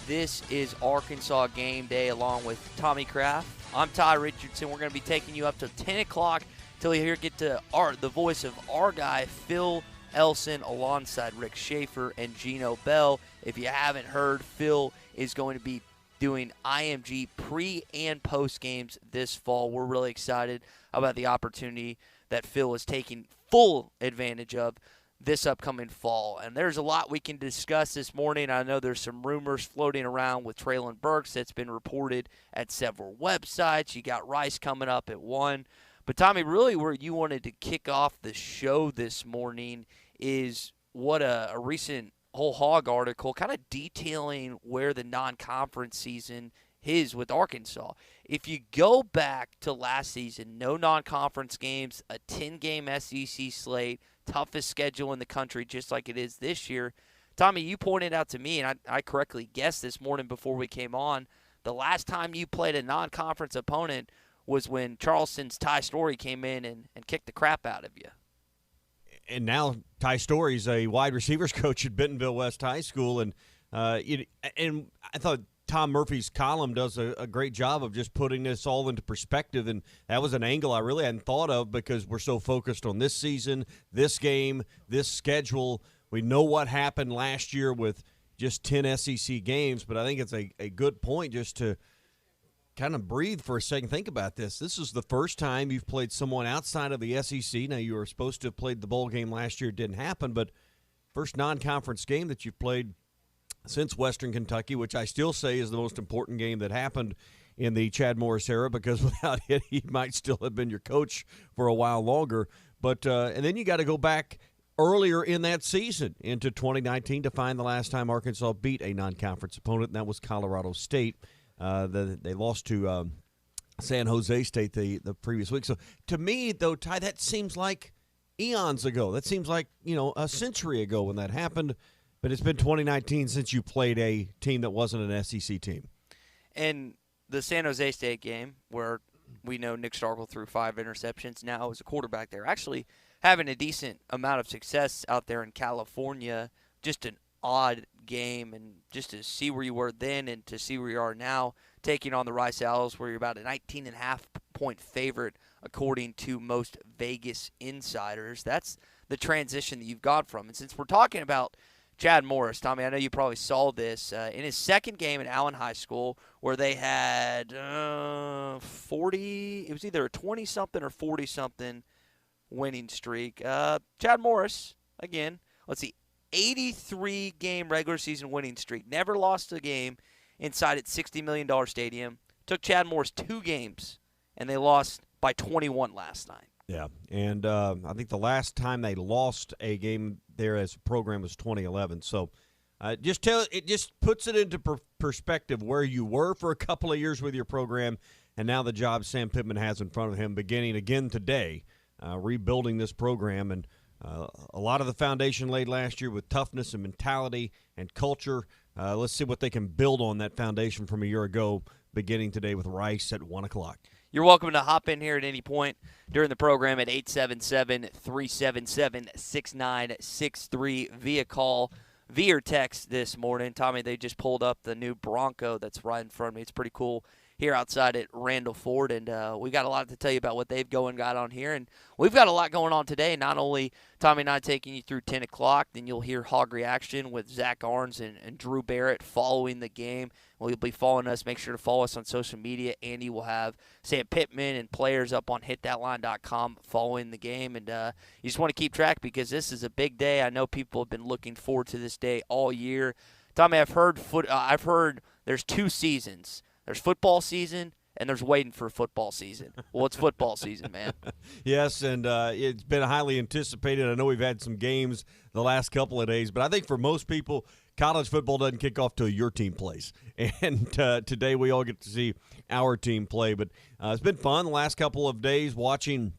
This is Arkansas Game Day along with Tommy Kraft. I'm Ty Richardson. We're going to be taking you up to 10 o'clock till you get to the voice of our guy, Phil Elson, alongside Rick Schaefer and Gino Bell. If you haven't heard, Phil is going to be doing IMG pre- and post games this fall. We're really excited about the opportunity that Phil is taking full advantage of this upcoming fall. And there's a lot we can discuss this morning. I know there's some rumors floating around with Traylen Burks that's been reported at several websites. You got Rice coming up at 1. But, Tommy, really where you wanted to kick off the show this morning is what a recent whole Hog article kind of detailing where the non-conference season is with Arkansas. If you go back to last season, no non-conference games, a 10-game SEC slate, toughest schedule in the country, just like it is this year. Tommy, you pointed out to me, and I correctly guessed this morning before we came on, the last time you played a non-conference opponent was when Charleston's Ty Story came in and kicked the crap out of you. And now Ty Story's a wide receivers coach at Bentonville West High School, and I thought Tom Murphy's column does a great job of just putting this all into perspective, and that was an angle I really hadn't thought of because we're so focused on this season, this game, this schedule. We know what happened last year with just 10 SEC games, but I think it's a good point just to kind of breathe for a second. Think about this. This is the first time you've played someone outside of the SEC. Now, you were supposed to have played the bowl game last year. It didn't happen, but first non-conference game that you've played since Western Kentucky, which I still say is the most important game that happened in the Chad Morris era, because without it, he might still have been your coach for a while longer. But and then you got to go back earlier in that season into 2019 to find the last time Arkansas beat a non-conference opponent, and that was Colorado State. They lost to San Jose State the previous week. So to me, though, Ty, that seems like eons ago. That seems like, a century ago when that happened. But it's been 2019 since you played a team that wasn't an SEC team. And the San Jose State game, where we know Nick Starkel threw 5 interceptions, now as a quarterback there, actually having a decent amount of success out there in California. Just an odd game, and just to see where you were then and to see where you are now, taking on the Rice Owls, where you're about a 19.5-point favorite according to most Vegas insiders. That's the transition that you've got from. And since we're talking about Chad Morris, Tommy, I know you probably saw this in his second game at Allen High School, where they had 40. It was either a 20-something or 40-something winning streak. Chad Morris, again, let's see, 83-game regular season winning streak. Never lost a game inside its $60 million stadium. Took Chad Morris 2 games, and they lost by 21 last night. Yeah, and I think the last time they lost a game there as a program was 2011. So it just puts it into perspective where you were for a couple of years with your program, and now the job Sam Pittman has in front of him, beginning again today, rebuilding this program. And a lot of the foundation laid last year with toughness and mentality and culture. Let's see what they can build on that foundation from a year ago, beginning today with Rice at 1 o'clock. You're welcome to hop in here at any point during the program at 877-377-6963 via call, via text this morning. Tommy, they just pulled up the new Bronco that's right in front of me. It's pretty cool here outside at Randall Ford, and we got a lot to tell you about what they've got on here, and we've got a lot going on today. Not only Tommy and I taking you through 10 o'clock, then you'll hear Hog Reaction with Zach Arns and Drew Barrett following the game. Well, you'll be following us. Make sure to follow us on social media. Andy will have Sam Pittman and players up on hitthatline.com following the game, and you just want to keep track because this is a big day. I know people have been looking forward to this day all year. Tommy, I've heard there's 2 seasons. There's football season, and there's waiting for football season. Well, it's football season, man. Yes, and it's been highly anticipated. I know we've had some games the last couple of days, but I think for most people, college football doesn't kick off till your team plays. And today we all get to see our team play. But it's been fun the last couple of days watching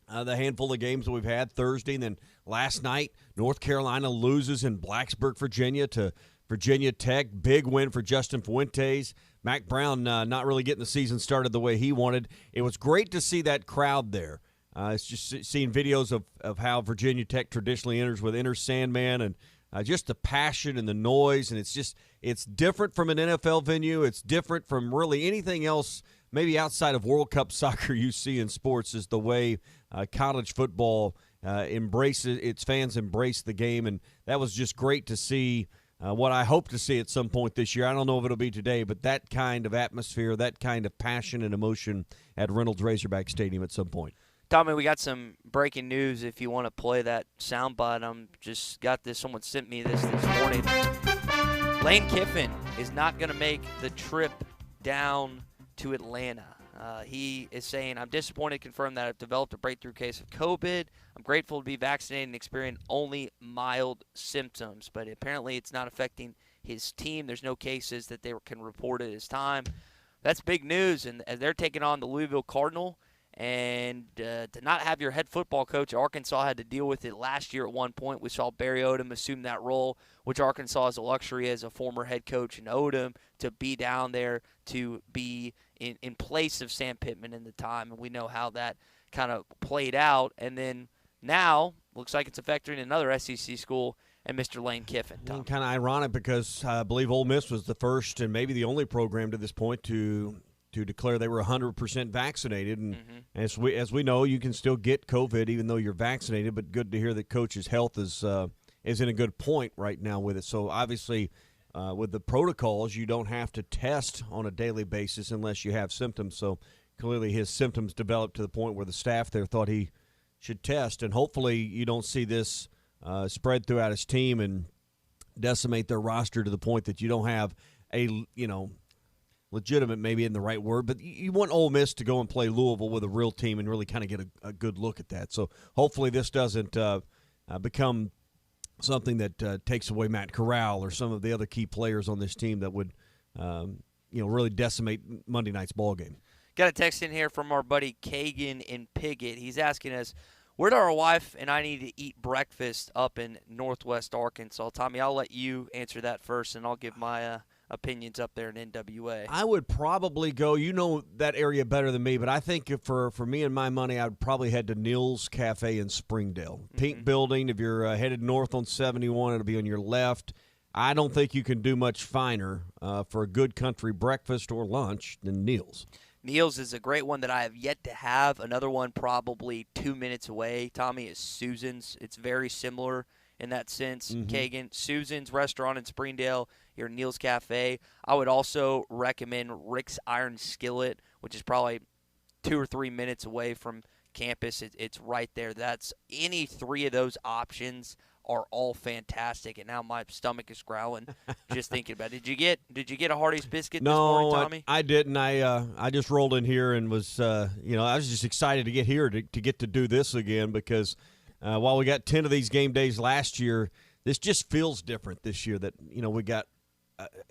the handful of games that we've had Thursday. And then last night, North Carolina loses in Blacksburg, Virginia to Virginia Tech. Big win for Justin Fuentes. Mac Brown not really getting the season started the way he wanted. It was great to see that crowd there. It's just seeing videos of how Virginia Tech traditionally enters with Enter Sandman and just the passion and the noise, and it's different from an NFL venue. It's different from really anything else, maybe outside of World Cup soccer you see in sports, is the way college football embraces its fans, embrace the game, and that was just great to see. What I hope to see at some point this year, I don't know if it'll be today, but that kind of atmosphere, that kind of passion and emotion at Reynolds Razorback Stadium at some point. Tommy, we got some breaking news if you want to play that soundbite. Just got this. Someone sent me this morning. Lane Kiffin is not going to make the trip down to Atlanta. He is saying, I'm disappointed to confirm that I've developed a breakthrough case of COVID. I'm grateful to be vaccinated and experience only mild symptoms, but apparently it's not affecting his team. There's no cases that they can report at his time. That's big news, and as they're taking on the Louisville Cardinal, and to not have your head football coach, Arkansas had to deal with it last year at one point. We saw Barry Odom assume that role, which Arkansas has a luxury as a former head coach in Odom to be down there, to be in place of Sam Pittman in the time. And we know how that kind of played out. And then now looks like it's affecting another SEC school and Mr. Lane Kiffin. Kind of ironic because I believe Ole Miss was the first and maybe the only program to this point to declare they were 100% vaccinated. And as we know, you can still get COVID even though you're vaccinated, but good to hear that Coach's health is in a good point right now with it. So obviously with the protocols, you don't have to test on a daily basis unless you have symptoms. So clearly his symptoms developed to the point where the staff there thought he should test. And hopefully you don't see this spread throughout his team and decimate their roster to the point that you don't have a, legitimate maybe isn't the right word, but you want Ole Miss to go and play Louisville with a real team and really kind of get a good look at that. So hopefully this doesn't become something that takes away Matt Corral or some of the other key players on this team that would really decimate Monday night's ball game. Got a text in here from our buddy Kagan in Piggott. He's asking us, where do our wife and I need to eat breakfast up in Northwest Arkansas? Tommy, I'll let you answer that first, and I'll give my opinions up there in NWA. I would probably go, that area better than me, but I think for me and my money, I would probably head to Neil's Cafe in Springdale. Pink building. If you're headed north on 71, it'll be on your left. I don't think you can do much finer for a good country breakfast or lunch than Neil's. Neil's is a great one that I have yet to have. Another one probably 2 minutes away, Tommy, is Susan's. It's very similar in that sense. Kagan, Susan's restaurant in Springdale, your Neil's Cafe. I would also recommend Rick's Iron Skillet, which is probably 2 or 3 minutes away from campus. It's right there. That's any three of those options are all fantastic, and now my stomach is growling just thinking about it. Did you get a Hardee's biscuit this morning, Tommy? I didn't. I just rolled in here and was I was just excited to get here to get to do this again because while we got 10 of these game days last year, this just feels different this year that we got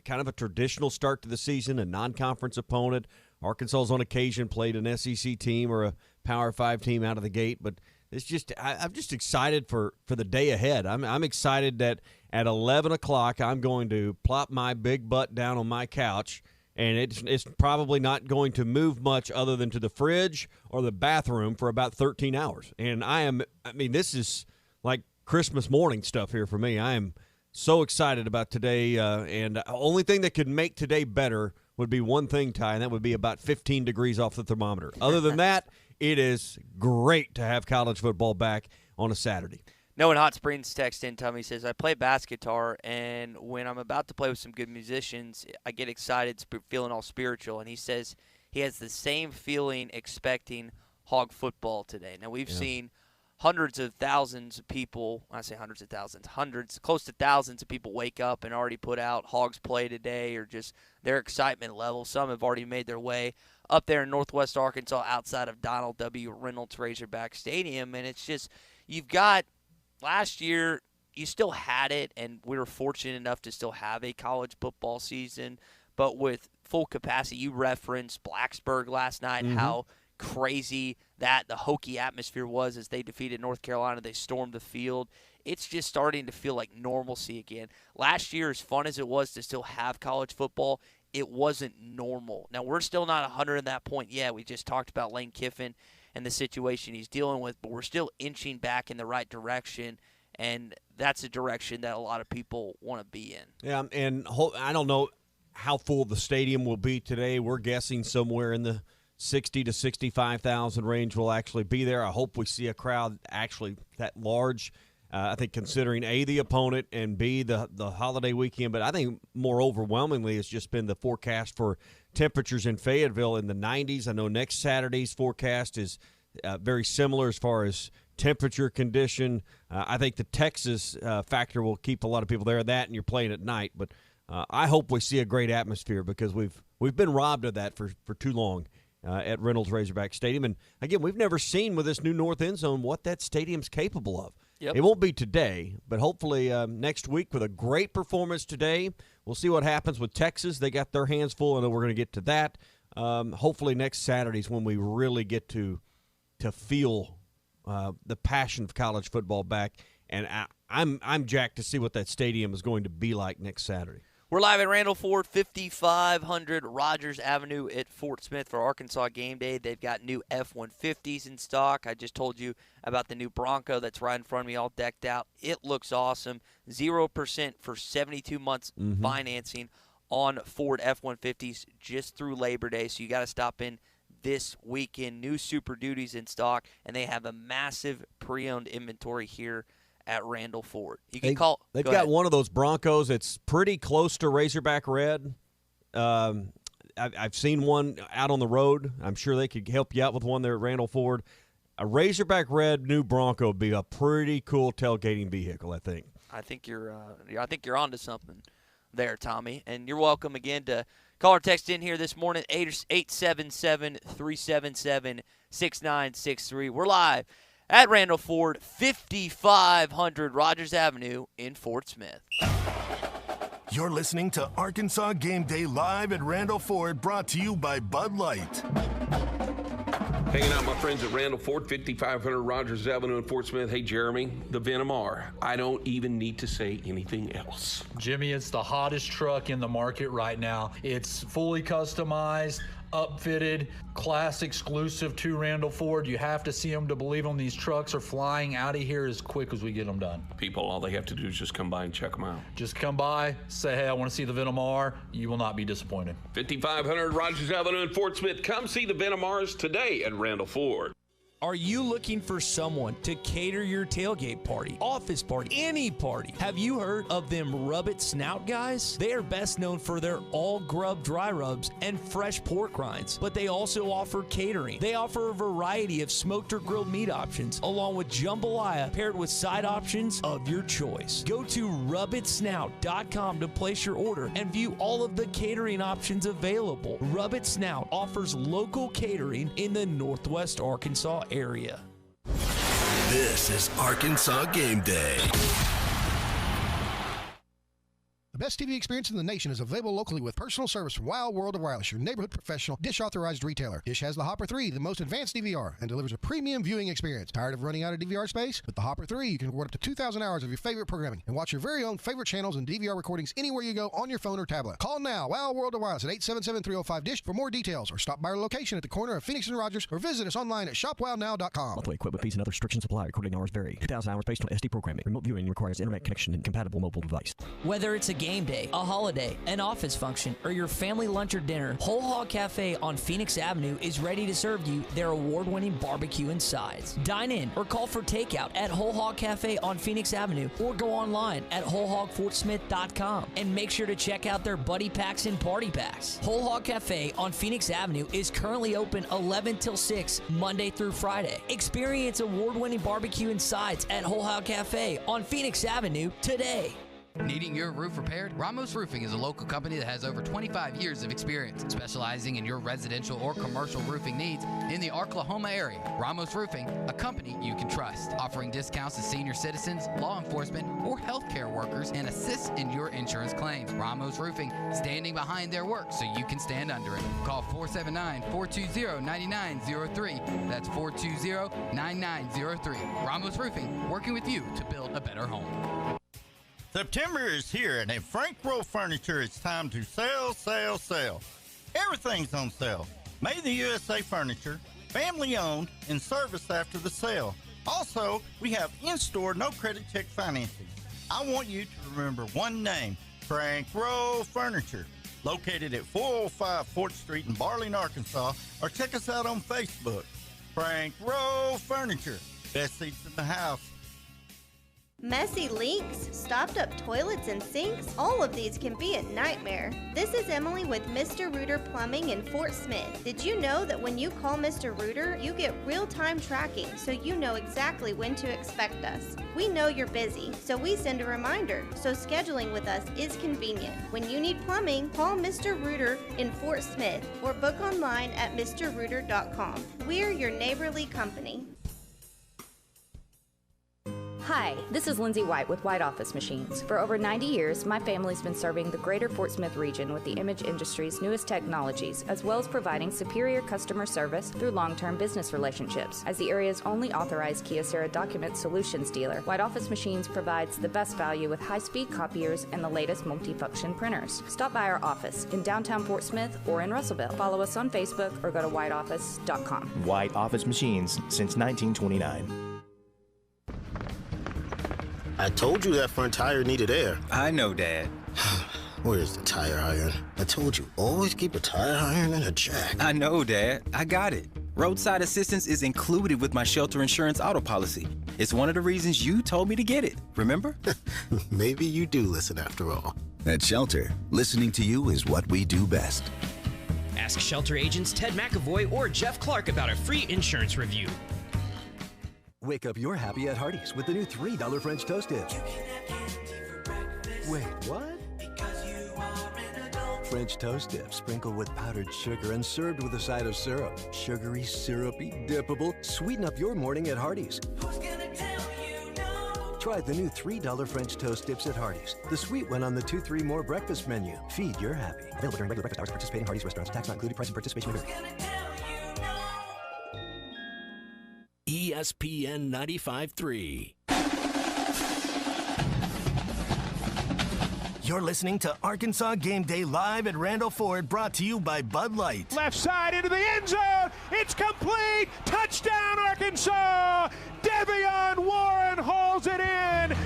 kind of a traditional start to the season, a non-conference opponent. Arkansas's on occasion played an SEC team or a Power 5 team out of the gate, but it's just I'm just excited for the day ahead. I'm excited that at 11 o'clock I'm going to plop my big butt down on my couch, and it's probably not going to move much other than to the fridge or the bathroom for about 13 hours. And this is like Christmas morning stuff here for me. I am so excited about today, and the only thing that could make today better would be one thing, Ty, and that would be about 15 degrees off the thermometer. Other than that, it is great to have college football back on a Saturday. Noah in Hot Springs text in, Tommy says, I play bass guitar, and when I'm about to play with some good musicians, I get excited, feeling all spiritual. And he says he has the same feeling expecting Hog football today. Now, we've seen hundreds of thousands of people, when I say hundreds of thousands, close to thousands of people wake up and already put out Hogs play today, or just their excitement level. Some have already made their way up there in Northwest Arkansas outside of Donald W. Reynolds Razorback Stadium. And it's just, you've got, last year, you still had it, and we were fortunate enough to still have a college football season. But with full capacity, you referenced Blacksburg last night, how crazy the Hokie atmosphere was as they defeated North Carolina. They stormed the field. It's just starting to feel like normalcy again. Last year, as fun as it was to still have college football, it wasn't normal. Now, we're still not 100 at that point yet. We just talked about Lane Kiffin and the situation he's dealing with, but we're still inching back in the right direction. and that's a direction that a lot of people want to be in. Yeah, and I don't know how full the stadium will be today. We're guessing somewhere in the 60 to 65,000 range will actually be there. I hope we see a crowd actually that large. I think considering A, the opponent, and B, the holiday weekend. But I think more overwhelmingly it's just been the forecast for temperatures in Fayetteville in the 90s. I know next Saturday's forecast is very similar as far as temperature condition. I think the Texas factor will keep a lot of people there. That, and you're playing at night. But I hope we see a great atmosphere because we've been robbed of that for too long at Reynolds Razorback Stadium. And, again, we've never seen with this new north end zone what that stadium's capable of. Yep. It won't be today, but hopefully next week with a great performance today. We'll see what happens with Texas. They got their hands full, and we're going to get to that. Hopefully next Saturday's when we really get to feel the passion of college football back. And I'm jacked to see what that stadium is going to be like next Saturday. We're live at Randall Ford, 5500 Rogers Avenue at Fort Smith for Arkansas Game Day. They've got new F-150s in stock. I just told you about the new Bronco that's right in front of me, all decked out. It looks awesome. 0% for 72 months financing on Ford F-150s just through Labor Day, so you got to stop in this weekend. New Super Duties in stock, and they have a massive pre-owned inventory here at Randall Ford. You can call. They've got one of those Broncos. It's pretty close to Razorback Red. I've seen one out on the road. I'm sure they could help you out with one there at Randall Ford. A Razorback Red new Bronco would be a pretty cool tailgating vehicle, I think. I think you're onto something there, Tommy. And you're welcome again to call or text in here this morning, 877-377-6963. We're live at Randall Ford, 5500 Rogers Avenue in Fort Smith. You're listening to Arkansas Game Day live at Randall Ford, brought to you by Bud Light. Hanging out with my friends at Randall Ford, 5500 Rogers Avenue in Fort Smith. Hey, Jeremy, the Venom R. I don't even need to say anything else. Jimmy, it's the hottest truck in the market right now. It's fully customized, upfitted, class exclusive to Randall Ford. You have to see them to believe them. These trucks are flying out of here as quick as we get them done. People, all they have to do is just come by and check them out. Just come by, say, hey, I want to see the Venom R. You will not be disappointed. 5500 Rogers Avenue in Fort Smith. Come see the Venom R's today at Randall Ford. Are you looking for someone to cater your tailgate party, office party, any party? Have you heard of them Rub It Snout guys? They are best known for their all-grub dry rubs and fresh pork rinds, but they also offer catering. They offer a variety of smoked or grilled meat options, along with jambalaya paired with side options of your choice. Go to rubitsnout.com to place your order and view all of the catering options available. Rub It Snout offers local catering in the Northwest Arkansas area. This is Arkansas Game Day. The best TV experience in the nation is available locally with personal service from Wild World of Wireless, your neighborhood professional, Dish-authorized retailer. Dish has the Hopper 3, the most advanced DVR, and delivers a premium viewing experience. Tired of running out of DVR space? With the Hopper 3, you can record up to 2,000 hours of your favorite programming and watch your very own favorite channels and DVR recordings anywhere you go on your phone or tablet. Call now, Wild World of Wireless at 877-305-DISH for more details, or stop by our location at the corner of Phoenix and Rogers, or visit us online at shopwildnow.com. Monthly equipment fees and other restrictions apply. Recording hours vary. 2,000 hours based on SD programming. Remote viewing requires internet connection and compatible mobile device. Whether it's a game day, a holiday, an office function, or your family lunch or dinner, Whole Hog Cafe on Phoenix Avenue is ready to serve you their award-winning barbecue and sides. Dine in or call for takeout at Whole Hog Cafe on Phoenix Avenue, or go online at wholehogfortsmith.com and make sure to check out their buddy packs and party packs. Whole Hog Cafe on Phoenix Avenue is currently open 11 till 6 Monday through Friday. Experience award-winning barbecue and sides at Whole Hog Cafe on Phoenix Avenue today. Needing your roof repaired? Ramos Roofing is a local company that has over 25 years of experience, specializing in your residential or commercial roofing needs in the Oklahoma area. Ramos Roofing, a company you can trust, offering discounts to senior citizens, law enforcement, or healthcare workers, and assists in your insurance claims. Ramos Roofing, standing behind their work so you can stand under it. Call 479-420-9903. That's 420-9903. Ramos Roofing, working with you to build a better home. September is here, and at Frank Rowe Furniture, it's time to sell, sell, sell. Everything's on sale. Made in the USA Furniture, family owned, and serviced after the sale. Also, we have in-store no-credit check financing. I want you to remember one name, Frank Rowe Furniture, located at 405 4th Street in Barling, Arkansas, or check us out on Facebook. Frank Rowe Furniture, best seats in the house. Messy leaks, stopped up toilets and sinks, all of these can be a nightmare. This is Emily with Mr. Rooter Plumbing in Fort Smith. Did you know that when you call Mr. Rooter, you get real-time tracking so you know exactly when to expect us? We know you're busy, so we send a reminder, so scheduling with us is convenient. When you need plumbing, call Mr. Rooter in Fort Smith or book online at mrrooter.com. We're your neighborly company. Hi, this is Lindsay White with White Office Machines. For over 90 years, my family's been serving the greater Fort Smith region with the image industry's newest technologies, as well as providing superior customer service through long-term business relationships. As the area's only authorized Kyocera document solutions dealer, White Office Machines provides the best value with high-speed copiers and the latest multifunction printers. Stop by our office in downtown Fort Smith or in Russellville. Follow us on Facebook or go to whiteoffice.com. White Office Machines since 1929. I told you that front tire needed air. I know, Dad. Where's the tire iron? I told you, always keep a tire iron and a jack. I know, Dad. I got it. Roadside assistance is included with my shelter insurance auto policy. It's one of the reasons you told me to get it, remember? Maybe you do listen after all. At Shelter, listening to you is what we do best. Ask Shelter agents Ted McAvoy or Jeff Clark about a free insurance review. Wake up your happy at Hardee's with the new $3 French toast dip. Wait, what? French toast dip sprinkled with powdered sugar and served with a side of syrup. Sugary, syrupy, dippable. Sweeten up your morning at Hardee's. Try the new $3 French toast dips at Hardee's. The sweet one on the 2-3 more breakfast menu. Feed your happy. Available during regular breakfast hours at participating Hardee's restaurants. Tax not included. Price and participation may vary. ESPN 95.3. You're listening to Arkansas Game Day live at Randall Ford, brought to you by Bud Light. Left side into the end zone. It's complete. Touchdown, Arkansas. Devion Warren hauls it in.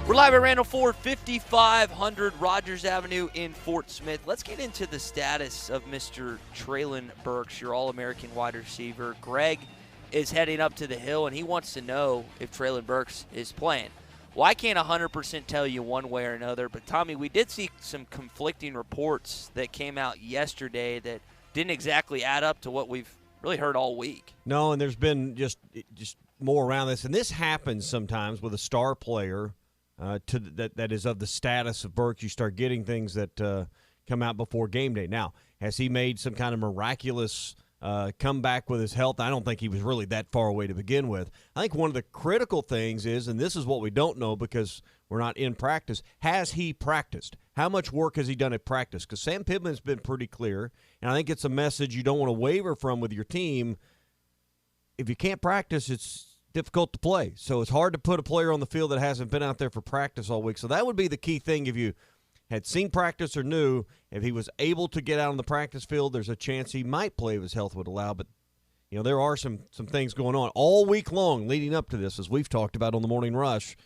We're live at Randall Ford, 5500 Rogers Avenue in Fort Smith. Let's get into the status of Mr. Traylen Burks, your All-American wide receiver. Greg is heading up to the Hill, and he wants to know if Traylen Burks is playing. Well, I can't 100% tell you one way or another, but, Tommy, we did see some conflicting reports that came out yesterday that didn't exactly add up to what we've really heard all week. No, and there's been just more around this, and this happens sometimes with a star player that is of the status of Burks. You start getting things that come out before game day. Now, has he made some kind of miraculous comeback with his health? I don't think he was really that far away to begin with. I think one of the critical things is, and this is what we don't know because we're not in practice, has he practiced? How much work has he done at practice? Because Sam Pittman's been pretty clear, and I think it's a message you don't want to waver from with your team. If you can't practice, it's difficult to play. So it's hard to put a player on the field that hasn't been out there for practice all week. So that would be the key thing. If you had seen practice or knew, if he was able to get out on the practice field, there's a chance he might play if his health would allow. But, you know, there are some things going on all week long leading up to this, as we've talked about on the Morning Rush.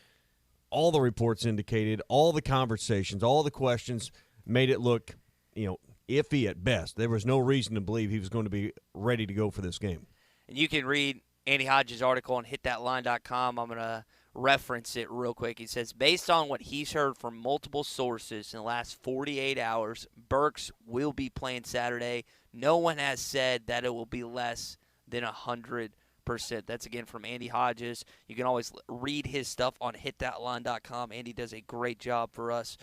All the reports indicated, all the conversations, all the questions made it look, iffy at best. There was no reason to believe he was going to be ready to go for this game. And you can read Andy Hodges' article on hitthatline.com. I'm going to reference it real quick. He says, based on what he's heard from multiple sources in the last 48 hours, Burks will be playing Saturday. No one has said that it will be less than 100%. That's, again, from Andy Hodges. You can always read his stuff on hitthatline.com. Andy does a great job for us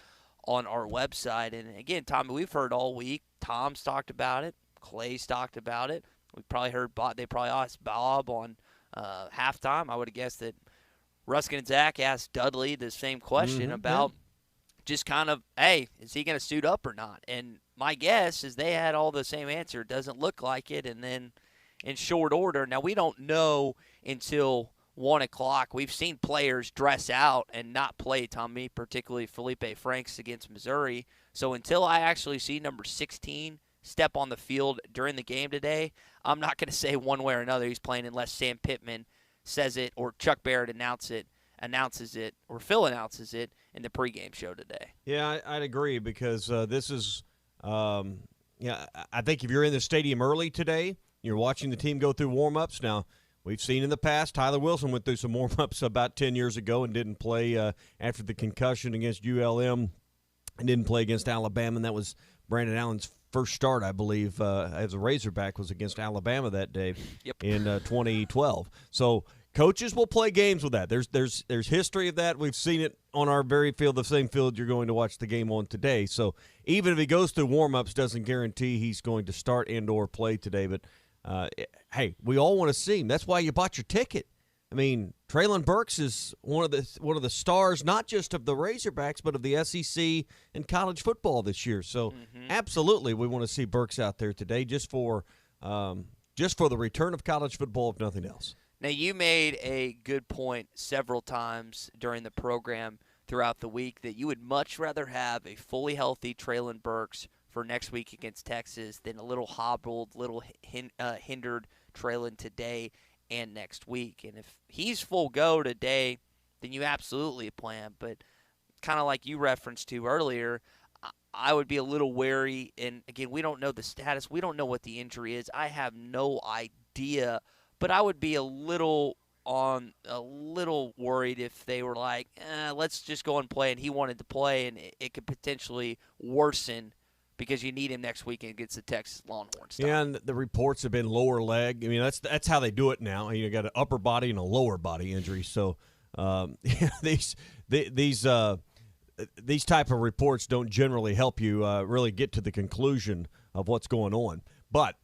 on our website. And, again, Tommy, we've heard all week. Tom's talked about it. Clay's talked about it. We probably heard they probably asked Bob on halftime. I would have guessed that Ruskin and Zach asked Dudley the same question about just kind of, hey, is he going to suit up or not? And my guess is they had all the same answer. It doesn't look like it. And then in short order, now we don't know until 1 o'clock. We've seen players dress out and not play, Tommy, particularly Felipe Franks against Missouri. So until I actually see number 16 step on the field during the game today, I'm not going to say one way or another he's playing unless Sam Pittman says it or Chuck Barrett announces it, or Phil announces it in the pregame show today. Yeah, I'd agree because this is I think if you're in the stadium early today, you're watching the team go through warm-ups. Now, we've seen in the past Tyler Wilson went through some warm-ups about 10 years ago and didn't play after the concussion against ULM and didn't play against Alabama, and that was Brandon Allen's first start, I believe, as a Razorback was against Alabama that day in 2012. So coaches will play games with that. There's history of that. We've seen it on our very field, the same field you're going to watch the game on today. So even if he goes through warm-ups, doesn't guarantee he's going to start and or play today. But, hey, we all want to see him. That's why you bought your ticket. I mean, Traylen Burks is one of the stars, not just of the Razorbacks, but of the SEC and college football this year. So absolutely we want to see Burks out there today just for the return of college football, if nothing else. Now, you made a good point several times during the program throughout the week that you would much rather have a fully healthy Traylen Burks for next week against Texas than a little hobbled, hindered Traylen today and next week. And if he's full go today, then you absolutely plan. But kind of like you referenced to earlier, I would be a little wary. And, again, we don't know the status. We don't know what the injury is. I have no idea. But I would be a little worried if they were like, let's just go and play, and he wanted to play, and it could potentially worsen because you need him next weekend against the Texas Longhorns. Yeah, and the reports have been lower leg. I mean, that's how they do it now. You got an upper body and a lower body injury. So these type of reports don't generally help you really get to the conclusion of what's going on. But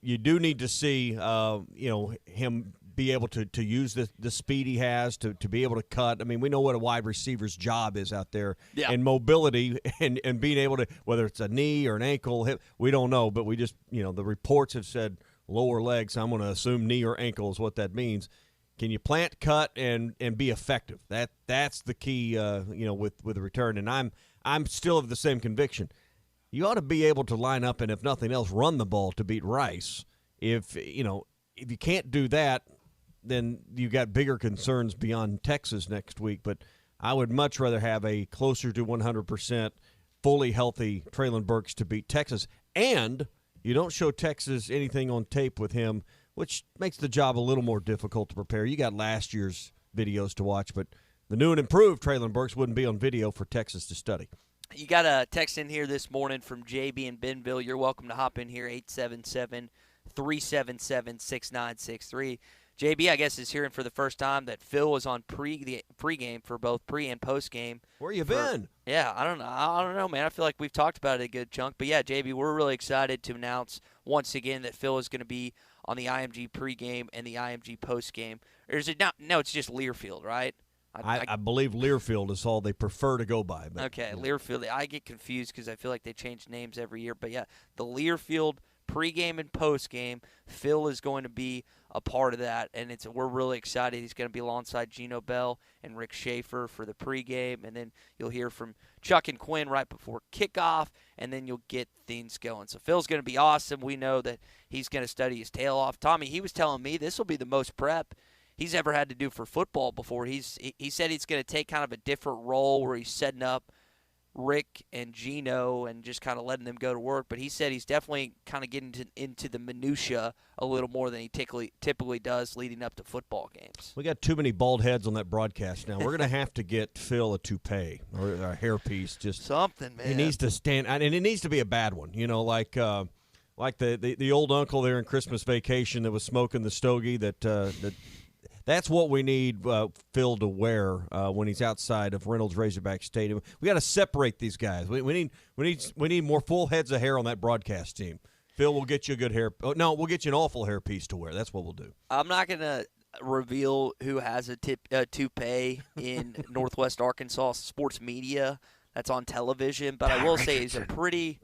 you do need to see him be able to use the speed he has to be able to cut. I mean, we know what a wide receiver's job is out there, and mobility and being able to, whether it's a knee or an ankle, hip, we don't know, but we just, the reports have said lower legs. So I'm going to assume knee or ankle is what that means. Can you plant, cut, and be effective? That's the key, with the return. And I'm still of the same conviction. You ought to be able to line up and, if nothing else, run the ball to beat Rice. If you can't do that, then you got bigger concerns beyond Texas next week. But I would much rather have a closer to 100% fully healthy Traylen Burks to beat Texas. And you don't show Texas anything on tape with him, which makes the job a little more difficult to prepare. You got last year's videos to watch, but the new and improved Traylen Burks wouldn't be on video for Texas to study. You got a text in here this morning from JB in Benville. You're welcome to hop in here, 877-377-6963. JB, I guess, is hearing for the first time that Phil was on pregame for both pre and postgame. Where you been? Yeah, I don't know, man. I feel like we've talked about it a good chunk. But, yeah, JB, we're really excited to announce once again that Phil is going to be on the IMG pregame and the IMG postgame. Or is it not? No, it's just Learfield, right? I believe Learfield is all they prefer to go by. But, okay, yeah. Learfield. I get confused because I feel like they change names every year. But, yeah, the Learfield pregame and postgame, Phil is going to be a part of that, and we're really excited. He's going to be alongside Gino Bell and Rick Schaefer for the pregame, and then you'll hear from Chuck and Quinn right before kickoff, and then you'll get things going. So Phil's going to be awesome. We know that he's going to study his tail off. Tommy, he was telling me this will be the most prep he's ever had to do for football before. He said he's going to take kind of a different role where he's setting up Rick and Gino and just kind of letting them go to work. But he said he's definitely kind of getting into the minutia a little more than he typically does leading up to football games. We got too many bald heads on that broadcast now. We're going to have to get Phil a toupee or a hairpiece. Just something, man. He needs to stand, and it needs to be a bad one. Like the old uncle there in Christmas Vacation that was smoking the stogie. That's what we need Phil to wear when he's outside of Reynolds Razorback Stadium. We got to separate these guys. We need more full heads of hair on that broadcast team. Phil will get you a good hair. Oh, no, we'll get you an awful hairpiece to wear. That's what we'll do. I'm not going to reveal who has a toupee in Northwest Arkansas sports media that's on television, but I will say he's a pretty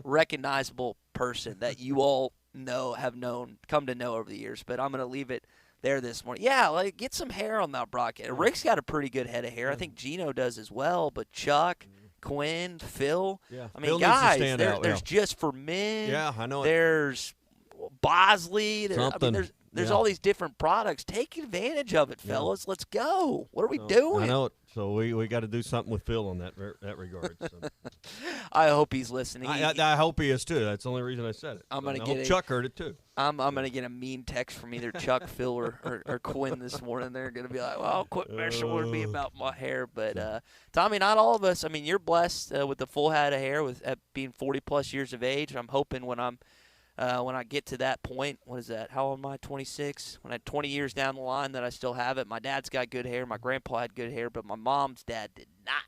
recognizable person that you all come to know over the years. But I'm going to leave it there this morning. Yeah, get some hair on that broadcast. Rick's got a pretty good head of hair. I think Gino does as well, but Chuck, Quinn, Phil. Yeah. I mean, Phil guys, needs to stand out, there's Just for Men. Yeah, I know it. There's Bosley. Something. There's all these different products. Take advantage of it, fellas. Let's go. What are we doing? I know it. So we got to do something with Phil on that regard. So. I hope he's listening. I hope he is too. That's the only reason I said it. I'm gonna I get hope Chuck heard it too. I'm gonna get a mean text from either Chuck, Phil, or Quinn this morning. They're gonna be like, "Well, quit messing with me about my hair." But Tommy, not all of us. I mean, you're blessed with the full head of hair at being 40+ years of age. I'm hoping when I get to that point, what is that? How old am I? 26. When I'm 20 years down the line, that I still have it. My dad's got good hair. My grandpa had good hair, but my mom's dad did not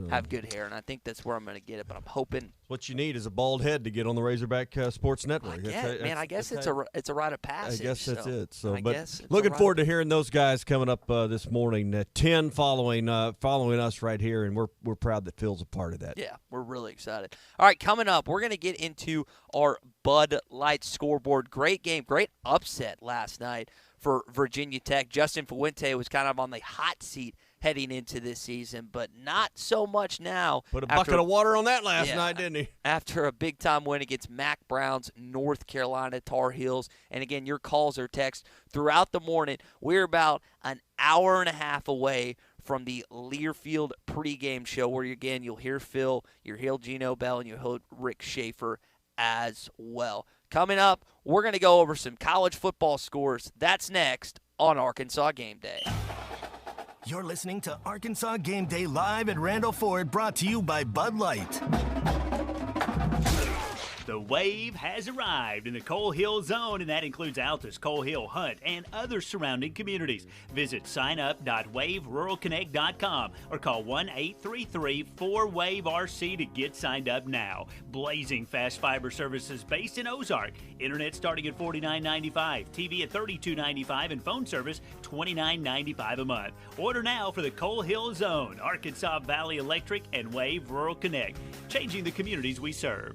have good hair, and I think that's where I'm going to get it. But I'm hoping. What you need is a bald head to get on the Razorback Sports Network. I guess it's a rite of passage. I guess that's it. So, but looking forward to hearing those guys coming up this morning. 10 following us right here, and we're proud that Phil's a part of that. Yeah, we're really excited. All right, coming up, we're going to get into our Bud Light scoreboard. Great game, great upset last night for Virginia Tech. Justin Fuente was kind of on the hot seat heading into this season, but not so much now. Put a bucket of water on that last night, didn't he? After a big-time win against Mac Brown's North Carolina Tar Heels. And, again, your calls or texts throughout the morning. We're about an hour and a half away from the Learfield pregame show where, again, you'll hear Phil, you'll hear Gino Bell, and you'll hear Rick Schaefer as well. Coming up, we're going to go over some college football scores. That's next on Arkansas Game Day. You're listening to Arkansas Game Day live at Randall Ford, brought to you by Bud Light. The wave has arrived in the Coal Hill zone, and that includes Altus, Coal Hill, Hunt, and other surrounding communities. Visit signup.waveruralconnect.com or call 1-833-4WAVE-RC to get signed up now. Blazing fast fiber services based in Ozark. Internet starting at $49.95, TV at $32.95, and phone service $29.95 a month. Order now for the Coal Hill zone, Arkansas Valley Electric, and Wave Rural Connect, changing the communities we serve.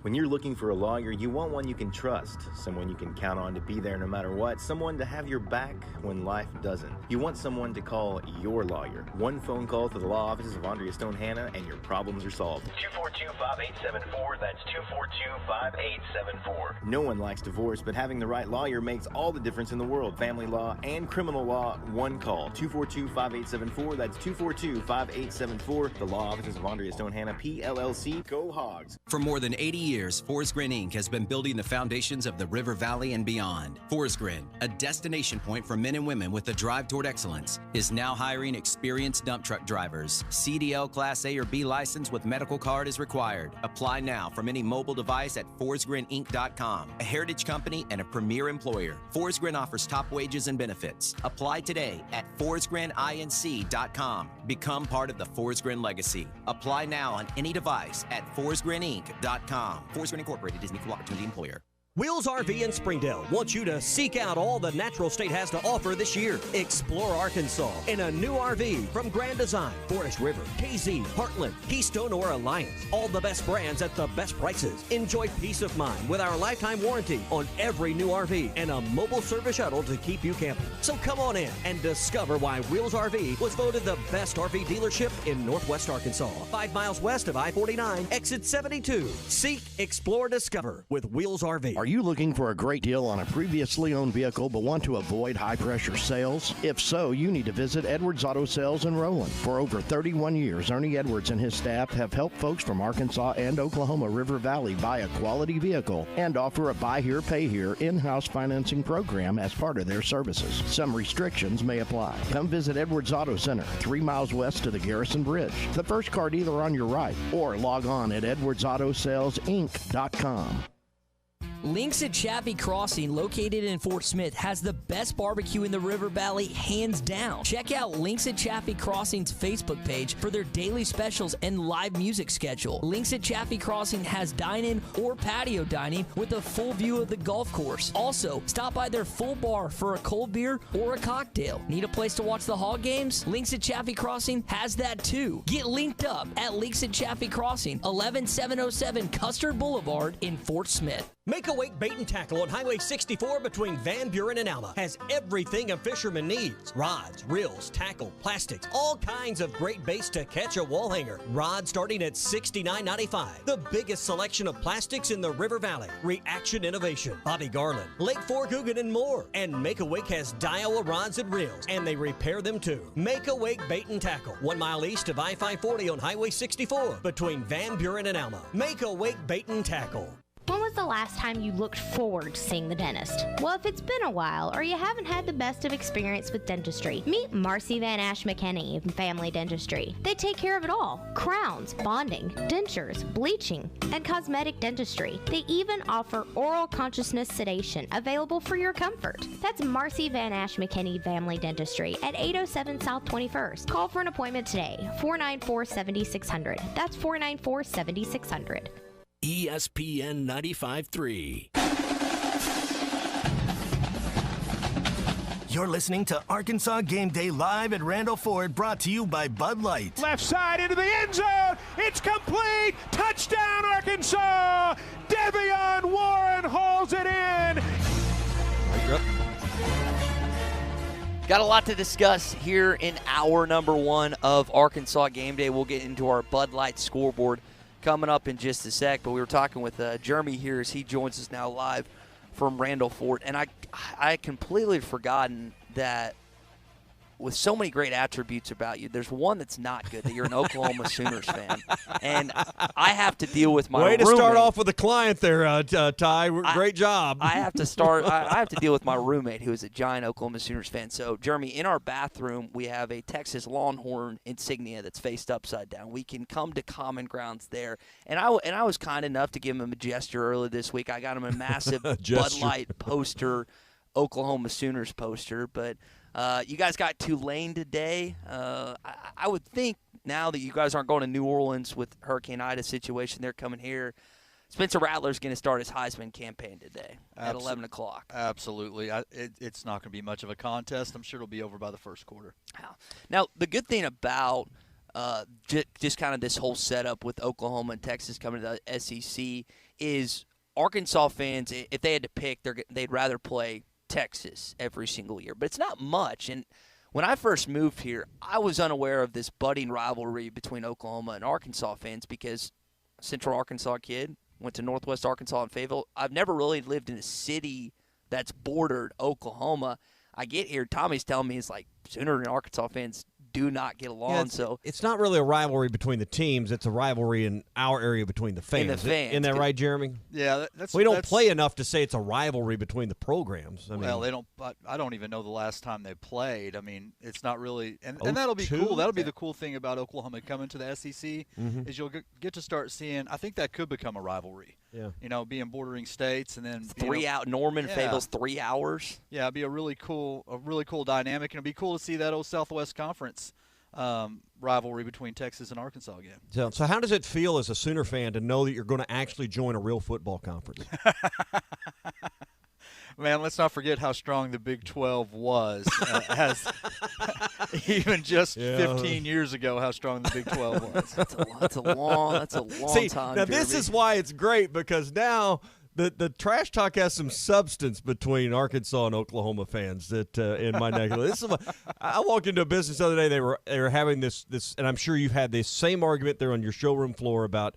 When you're looking for a lawyer, you want one you can trust, someone you can count on to be there no matter what, someone to have your back when life doesn't. You want someone to call your lawyer. One phone call to the law offices of Andrea Stone Hanna and your problems are solved. 242-5874, that's 242-5874. No one likes divorce, but having the right lawyer makes all the difference in the world. Family law and criminal law, one call. 242-5874, that's 242-5874. The law offices of Andrea Stone Hanna, PLLC. Go Hogs. For more than 80 years, Forest Grin Inc. has been building the foundations of the River Valley and beyond. Forest Grin, a destination point for men and women with a drive toward excellence, is now hiring experienced dump truck drivers. CDL Class A or B license with medical card is required. Apply now from any mobile device at forestgrininc.com. A heritage company and a premier employer. Forest Grin offers top wages and benefits. Apply today at forestgrininc.com. Become part of the Forest Grin legacy. Apply now on any device at forestgrininc.com. Forest Grin Incorporated is an equal opportunity employer. Wheels RV in Springdale wants you to seek out all the natural state has to offer this year. Explore Arkansas in a new RV from Grand Design, Forest River, KZ, Heartland, Keystone, or Alliance. All the best brands at the best prices. Enjoy peace of mind with our lifetime warranty on every new RV and a mobile service shuttle to keep you camping. So come on in and discover why Wheels RV was voted the best RV dealership in Northwest Arkansas. 5 miles west of I-49, exit 72. Seek, explore, discover with Wheels RV. Are you looking for a great deal on a previously owned vehicle but want to avoid high-pressure sales? If so, you need to visit Edwards Auto Sales in Rowland. For over 31 years, Ernie Edwards and his staff have helped folks from Arkansas and Oklahoma River Valley buy a quality vehicle and offer a buy here, pay here in-house financing program as part of their services. Some restrictions may apply. Come visit Edwards Auto Center, 3 miles west of the Garrison Bridge, the first car dealer on your right, or log on at edwardsautosalesinc.com. Links at Chaffee Crossing, located in Fort Smith, has the best barbecue in the River Valley, hands down. Check out Links at Chaffee Crossing's Facebook page for their daily specials and live music schedule. Links at Chaffee Crossing has dine-in or patio dining with a full view of the golf course. Also, stop by their full bar for a cold beer or a cocktail. Need a place to watch the Hog games? Links at Chaffee Crossing has that too. Get linked up at Links at Chaffee Crossing, 11707 Custard Boulevard in Fort Smith. Make a wake bait and tackle on Highway 64 between Van Buren and Alma. has everything a fisherman needs. Rods, reels, tackle, plastics, all kinds of great baits to catch a wall hanger. Rods starting at $69.95. The biggest selection of plastics in the River Valley. Reaction Innovation, Bobby Garland, Lake Fortgugan, and more. And Make Awake has Daiwa rods and reels, and they repair them too. Make Awake Bait and Tackle, 1 mile east of I-540 on Highway 64, between Van Buren and Alma. Make Awake Bait and Tackle. When was the last time you looked forward to seeing the dentist? Well, if it's been a while or you haven't had the best of experience with dentistry, meet Marcy Van Ash McKinney in Family Dentistry. They take care of it all: crowns, bonding, dentures, bleaching, and cosmetic dentistry. They even offer oral consciousness sedation available for your comfort. That's Marcy Van Ash McKinney Family Dentistry at 807 South 21st. Call for an appointment today, 494-7600. That's 494-7600. ESPN 95.3. You're listening to Arkansas Game Day live at Randall Ford, brought to you by Bud Light. Left side into the end zone. It's complete. Touchdown, Arkansas. Devion Warren hauls it in. Got a lot to discuss here in hour number 1 of Arkansas Game Day. We'll get into our Bud Light scoreboard coming up in just a sec, but we were talking with Jeremy here as he joins us now live from Randall Ford, and I completely forgotten that with so many great attributes about you, there's one that's not good, that you're an Oklahoma Sooners fan. And I have to deal with my roommate. Way to start off with a client there, Ty. Great job. I have to deal with my roommate, who is a giant Oklahoma Sooners fan. So, Jeremy, in our bathroom, we have a Texas Longhorn insignia that's faced upside down. We can come to common grounds there. And I was kind enough to give him a gesture earlier this week. I got him a massive Bud Light poster, Oklahoma Sooners poster, but you guys got Tulane today. I would think now that you guys aren't going to New Orleans with Hurricane Ida situation, they're coming here. Spencer Rattler's going to start his Heisman campaign today at 11 o'clock. Absolutely. It's not going to be much of a contest. I'm sure it'll be over by the first quarter. Now, the good thing about just kind of this whole setup with Oklahoma and Texas coming to the SEC is Arkansas fans, if they had to pick, they'd rather play Texas every single year, but it's not much. And when I first moved here, I was unaware of this budding rivalry between Oklahoma and Arkansas fans because Central Arkansas kid, went to Northwest Arkansas and Fayetteville. I've never really lived in a city that's bordered Oklahoma. I get here, Tommy's telling me it's like Sooner and Arkansas fans do not get along. Yeah, so it's not really a rivalry between the teams. It's a rivalry in our area between the fans. Isn't that right, Jeremy? Yeah, we don't play enough to say it's a rivalry between the programs. They don't. I don't even know the last time they played. I mean, it's not really, and that'll be cool. That'll be the cool thing about Oklahoma coming to the SEC is you'll get to start seeing. I think that could become a rivalry. Yeah, being bordering states, and then Norman Fayetteville's 3 hours. Yeah, it'd be a really cool dynamic, and it'd be cool to see that old Southwest Conference rivalry between Texas and Arkansas again. So how does it feel as a Sooner fan to know that you're going to actually join a real football conference? Man, let's not forget how strong the Big 12 was, as even just 15 years ago, how strong the Big 12 was. That's a long time. Now, this is why it's great, because now the trash talk has some substance between Arkansas and Oklahoma fans that in my neck of the woods. I walked into a business the other day. They were having this, and I'm sure you've had this same argument there on your showroom floor about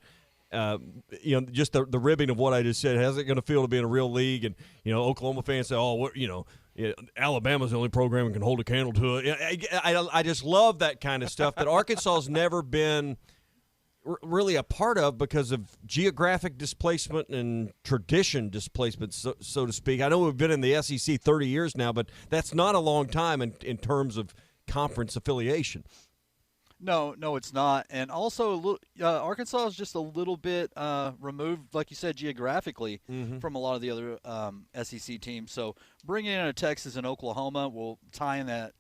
just the ribbing of what I just said. How's it going to feel to be in a real league? And Oklahoma fans say, Alabama's the only program that can hold a candle to it. I just love that kind of stuff that Arkansas's never been really a part of because of geographic displacement and tradition displacement, so to speak. I know we've been in the SEC 30 years now, but that's not a long time in terms of conference affiliation. No, it's not. And also, Arkansas is just a little bit removed, like you said, geographically from a lot of the other SEC teams. So bringing in a Texas and Oklahoma will tie in that